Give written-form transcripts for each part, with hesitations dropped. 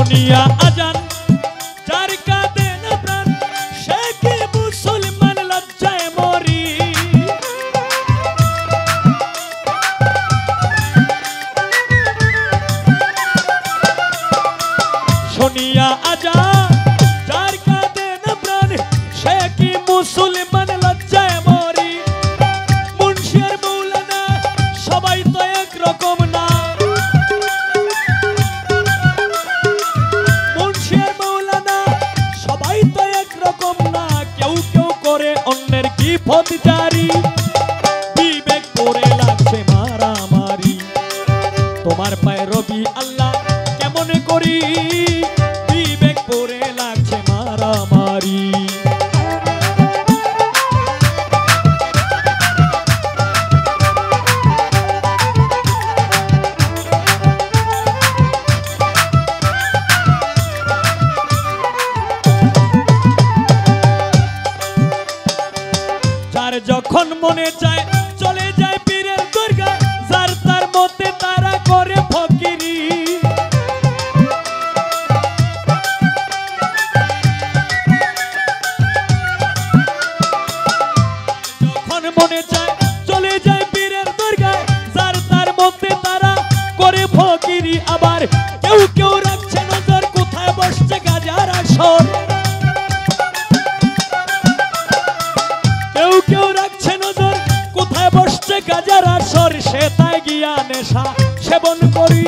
শুনিয়া আজান যার কাঁদে না প্রাণ সে কি মুসলমান লজ্জায় মরি। শুনিয়া আজান যার কাঁদে না প্রাণ সে কি মুসলমান লজ্জায় মরি। মুন্সি আর মৌলানা সবাই তো একরকম না, মুন্সি আর মৌলানা সবাই তো একরকম না। কেউ কেউ করে অন্যের কিফত জারি, বিবেক করে লাগছে মারামারি। তোমার পায়ে রবি আল্লাহ কেমন করি, বিবেক করে লাগছে মারামারি। যার যখন মনে চায় চলে যায় পীরের দরগা, যার তার মতে তারা করে ফকিরি। যখন মনে চায় চলে যায় পীরের দরগায়, যার তার মতে তারা করে ফকিরি। আবার কেউ কেউ রাখছে নজর কোথায় বসছে গাজার আসর, কেউ কেউ রাখছে নজর কোথায় বসছে গাজার আসর। সে তাই গিয়া নেশা সেবন করি,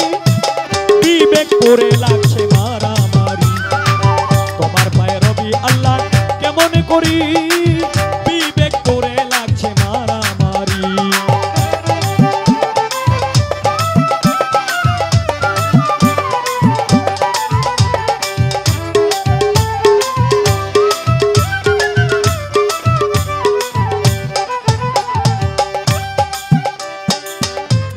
বিবেক করে লাগছে মারামারি। তোমার পায়ে রবি আল্লাহ কেমন করি, বিবেক করে লাগছে মারামারি।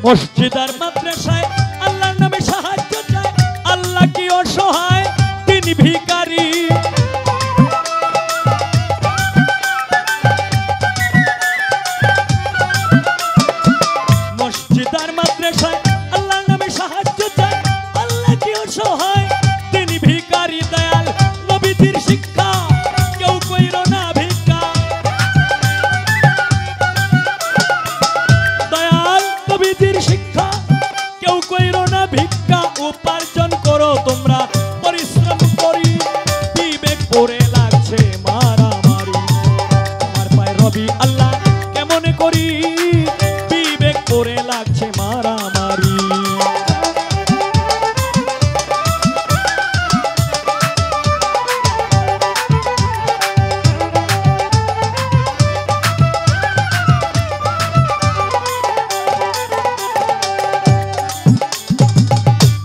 মসজিদ আর মাদ্রাসায় আল্লাহর নামে সাহায্য চায়, আল্লাহ কি অসহায় তিনি ভিখারি। মসজিদ আর মাদ্রাসায় আল্লাহর নামে সাহায্য চায়, আল্লাহ কি অসহায় তিনি ভিখারি। দয়াল নবীজির শিক্ষা কেউ কইর না ভিক্ষা, দয়াল নবীজির শিক্ষা কেউ কইর না ভিক্ষা। উপার্জন করো তোমরা পরিশ্রম করি, বিবেক করে লাগছে মারামারি। তোমার পায়ে রবি আল্লাহ কেমন করি, বিবেক করে লাগছে মারামারি।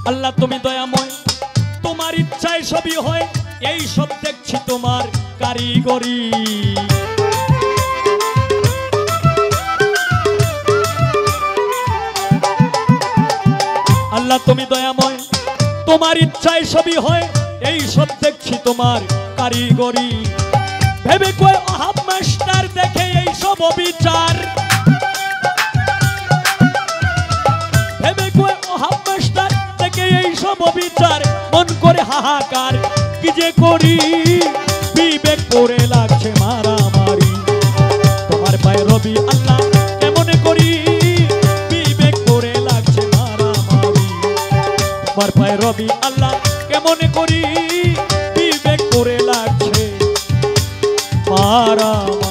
আল্লাহ তুমি দয়াময়, তোমার ইচ্ছায় সবই হয়, এই সব দেখছি তোমার কারিগরি। আল্লাহ তুমি দয়াময়, তোমার ইচ্ছায় সবই হয়, এই সব দেখছি তোমার কারিগরি। ভেবে কয় ওহাব মাস্টার দেখে এই সব বিচার, ভেবে কয় ওহাব মাস্টার দেখে এই সব বিচার। মন করে হাহাকার কি যে করি, বিবেক করে লাগছে মারামারি। তোমার পায়ে রবি আল্লাহ কেমন করি, বিবেক করে লাগছে মারামারি। তোমার পায়ে রবি আল্লাহ কেমন করি, বিবেক করে লাগছে মারামারি।